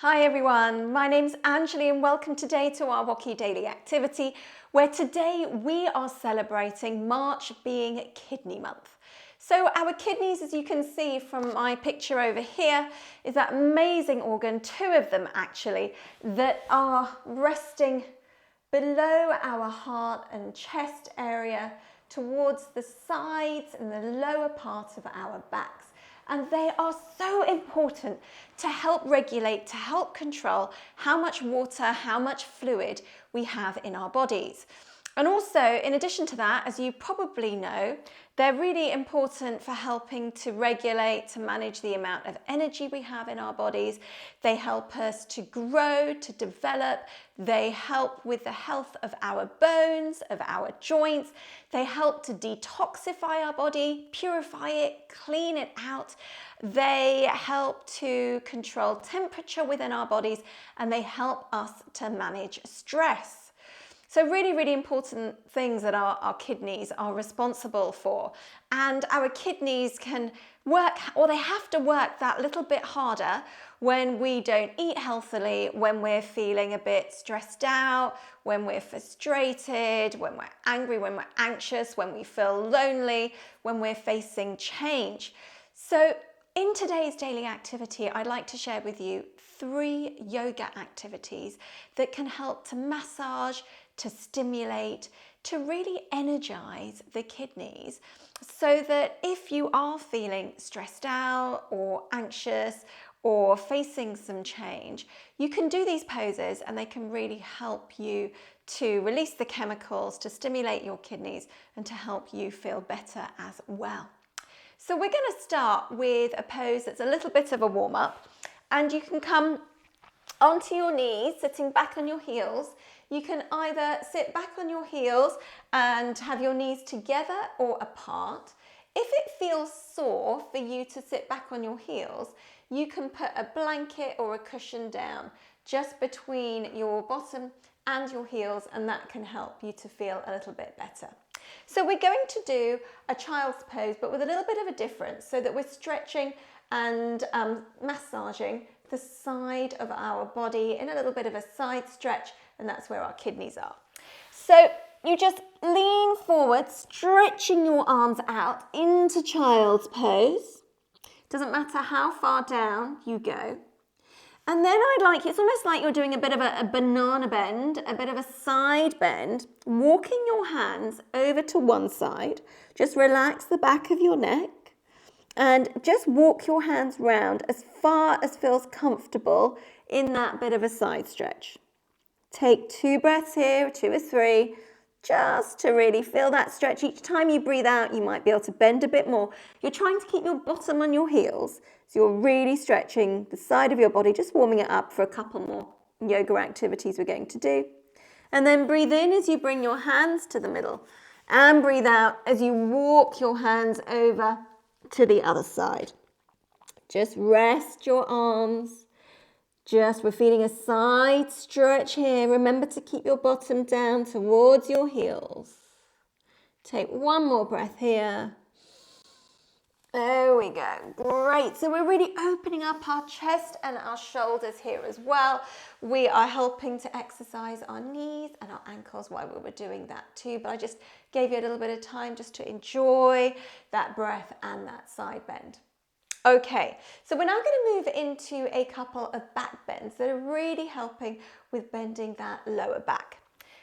Hi everyone, my name's Anjali and welcome today to our WOCY Daily Activity, where today we are celebrating March being Kidney Month. So our kidneys, as you can see from my picture over here, is that amazing organ, two of them actually, that are resting below our heart and chest area towards the sides and the lower part of our backs. And they are so important to help regulate, to help control how much water, how much fluid we have in our bodies. And also, in addition to that, as you probably know, they're really important for helping to regulate, to manage the amount of energy we have in our bodies. They help us to grow, to develop. They help with the health of our bones, of our joints. They help to detoxify our body, purify it, clean it out. They help to control temperature within our bodies, and they help us to manage stress. So really, really important things that our kidneys are responsible for. And our kidneys can work, or they have to work that little bit harder when we don't eat healthily, when we're feeling a bit stressed out, when we're frustrated, when we're angry, when we're anxious, when we feel lonely, when we're facing change. So in today's daily activity, I'd like to share with you 3 yoga activities that can help to massage, to stimulate, to really energize the kidneys, so that if you are feeling stressed out or anxious or facing some change, you can do these poses and they can really help you to release the chemicals, to stimulate your kidneys and to help you feel better as well. So we're going to start with a pose that's a little bit of a warm-up, and you can come onto your knees, sitting back on your heels. You can either sit back on your heels and have your knees together or apart. If it feels sore for you to sit back on your heels, you can put a blanket or a cushion down just between your bottom and your heels, and that can help you to feel a little bit better. So we're going to do a child's pose, but with a little bit of a difference, so that we're stretching and massaging the side of our body in a little bit of a side stretch, and that's where our kidneys are. So you just lean forward, stretching your arms out into child's pose. Doesn't matter how far down you go. And then it's almost like you're doing a bit of a banana bend, a bit of a side bend, walking your hands over to one side. Just relax the back of your neck and just walk your hands round as far as feels comfortable in that bit of a side stretch. Take 2 breaths here, 2 or 3, just to really feel that stretch. Each time you breathe out, you might be able to bend a bit more. You're trying to keep your bottom on your heels, so you're really stretching the side of your body, just warming it up for a couple more yoga activities we're going to do. And then breathe in as you bring your hands to the middle, and breathe out as you walk your hands over to the other side. Just rest your arms. We're feeling a side stretch here. Remember to keep your bottom down towards your heels. Take 1 more breath here. There we go. Great. So we're really opening up our chest and our shoulders here as well. We are helping to exercise our knees and our ankles while we were doing that too. But I just gave you a little bit of time just to enjoy that breath and that side bend. Okay, so we're now going to move into a couple of back bends that are really helping with bending that lower back.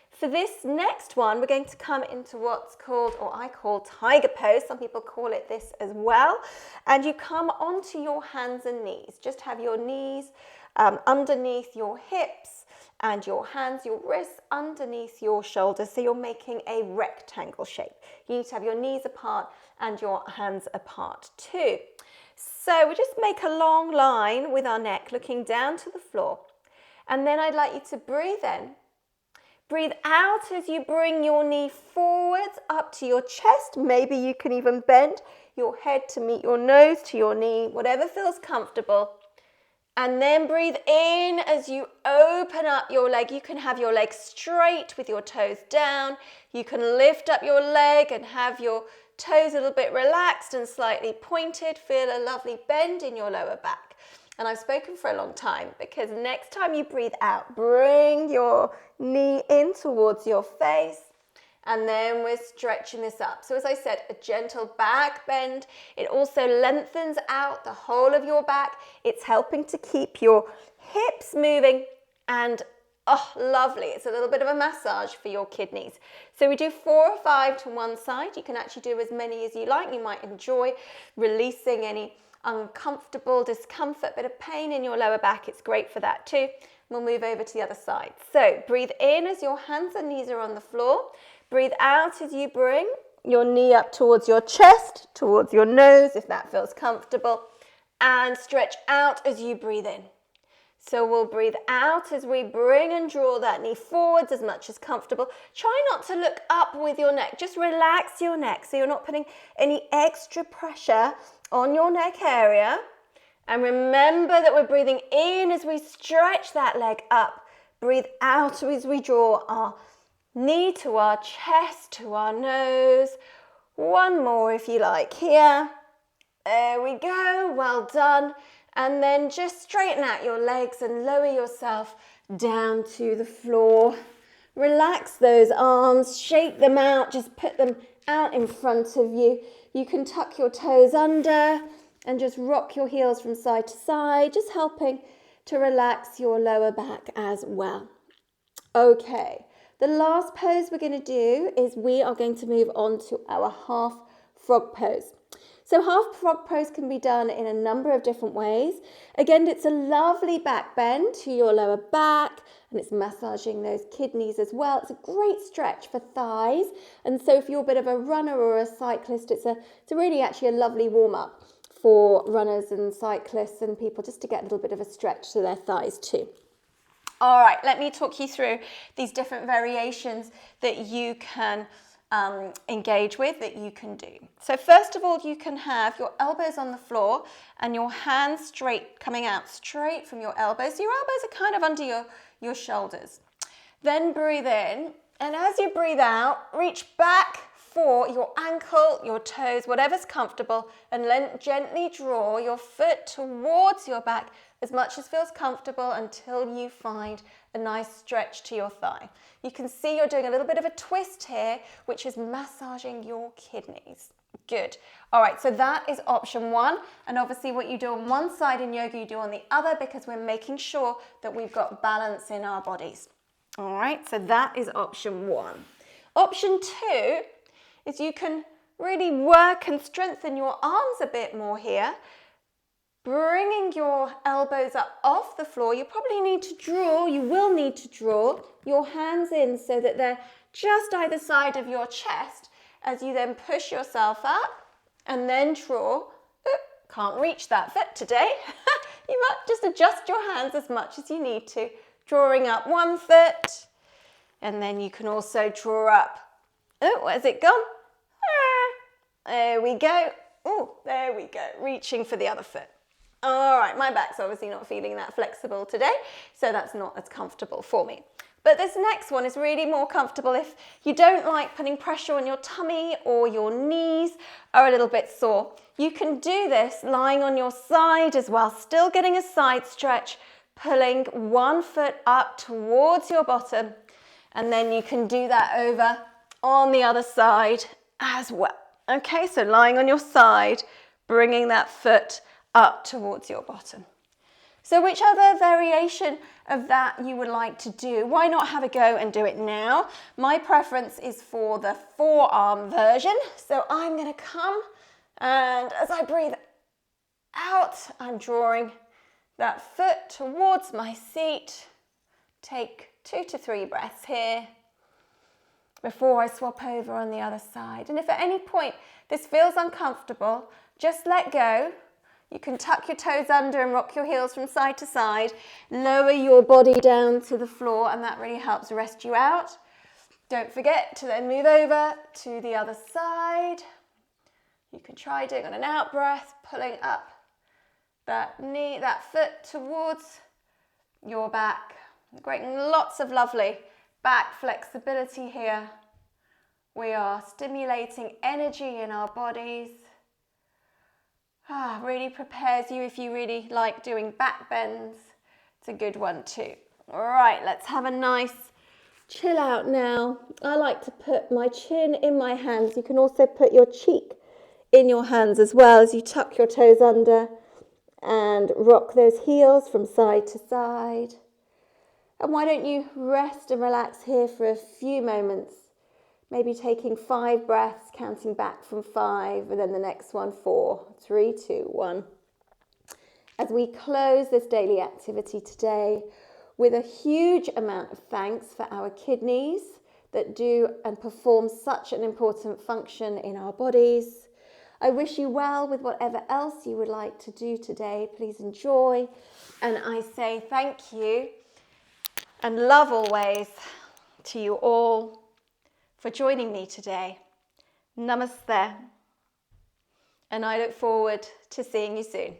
For this next one, we're going to come into what's called, or I call, tiger pose. Some people call it this as well. And you come onto your hands and knees. Just have your knees underneath your hips and your hands, your wrists underneath your shoulders. So you're making a rectangle shape. You need to have your knees apart and your hands apart too. So we just make a long line with our neck looking down to the floor. And then I'd like you to breathe in. Breathe out as you bring your knee forwards up to your chest. Maybe you can even bend your head to meet your nose to your knee, whatever feels comfortable. And then breathe in as you open up your leg. You can have your leg straight with your toes down. You can lift up your leg and have your toes a little bit relaxed and slightly pointed. Feel a lovely bend in your lower back. And I've spoken for a long time, because next time you breathe out, bring your knee in towards your face, and then we're stretching this up. So as I said, a gentle back bend. It also lengthens out the whole of your back. It's helping to keep your hips moving, and oh, lovely. It's a little bit of a massage for your kidneys. So we do 4 or 5 to one side. You can actually do as many as you like. You might enjoy releasing any uncomfortable discomfort, bit of pain in your lower back. It's great for that too. We'll move over to the other side. So breathe in as your hands and knees are on the floor. Breathe out as you bring your knee up towards your chest, towards your nose, if that feels comfortable, and stretch out as you breathe in. So we'll breathe out as we bring and draw that knee forwards as much as comfortable. Try not to look up with your neck. Just relax your neck so you're not putting any extra pressure on your neck area. And remember that we're breathing in as we stretch that leg up. Breathe out as we draw our knee to our chest, to our nose. One more if you like here. There we go, well done. And then just straighten out your legs and lower yourself down to the floor. Relax those arms, shake them out, just put them out in front of you. You can tuck your toes under and just rock your heels from side to side, just helping to relax your lower back as well. Okay, the last pose we're going to do is we are going to move on to our half frog pose. So half frog pose can be done in a number of different ways. Again, it's a lovely back bend to your lower back, and it's massaging those kidneys as well. It's a great stretch for thighs. And so if you're a bit of a runner or a cyclist, it's really actually a lovely warm up for runners and cyclists and people, just to get a little bit of a stretch to their thighs too. All right, let me talk you through these different variations that you can engage with, that you can do. So first of all, you can have your elbows on the floor and your hands straight, coming out straight from your elbows. Your elbows are kind of under your shoulders. Then breathe in, and as you breathe out, reach back for your ankle, your toes, whatever's comfortable, and then gently draw your foot towards your back as much as feels comfortable until you find a nice stretch to your thigh. You can see you're doing a little bit of a twist here, which is massaging your kidneys. Good. All right, so that is option 1. And obviously what you do on one side in yoga, you do on the other, because we're making sure that we've got balance in our bodies. All right, so that is option 1. Option 2 is you can really work and strengthen your arms a bit more here, bringing your elbows up off the floor. You will need to draw your hands in so that they're just either side of your chest as you then push yourself up and then draw. Can't reach that foot today. You might just adjust your hands as much as you need to, drawing up one foot, and then you can also draw up. Oh, where's it gone? There we go. Oh, there we go. Reaching for the other foot. All right, my back's obviously not feeling that flexible today, so that's not as comfortable for me. But this next one is really more comfortable if you don't like putting pressure on your tummy or your knees are a little bit sore. You can do this lying on your side as well, still getting a side stretch, pulling one foot up towards your bottom, and then you can do that over on the other side as well. Okay, so lying on your side, bringing that foot up towards your bottom. So which other variation of that you would like to do? Why not have a go and do it now? My preference is for the forearm version. So I'm going to come, and as I breathe out, I'm drawing that foot towards my seat. Take 2 to 3 breaths here before I swap over on the other side. And if at any point this feels uncomfortable, just let go. You can tuck your toes under and rock your heels from side to side. Lower your body down to the floor, and that really helps rest you out. Don't forget to then move over to the other side. You can try doing on an out breath, pulling up that knee, that foot towards your back. Creating lots of lovely back flexibility here. We are stimulating energy in our bodies. Really prepares you if you really like doing back bends. It's a good one too. All right, let's have a nice chill out now. I like to put my chin in my hands. You can also put your cheek in your hands as well as you tuck your toes under and rock those heels from side to side. And why don't you rest and relax here for a few moments, maybe taking 5 breaths, counting back from 5, and then the next one, 4, 3, 2, 1. As we close this daily activity today with a huge amount of thanks for our kidneys that do and perform such an important function in our bodies. I wish you well with whatever else you would like to do today. Please enjoy. And I say thank you and love always to you all for joining me today. Namaste. And I look forward to seeing you soon.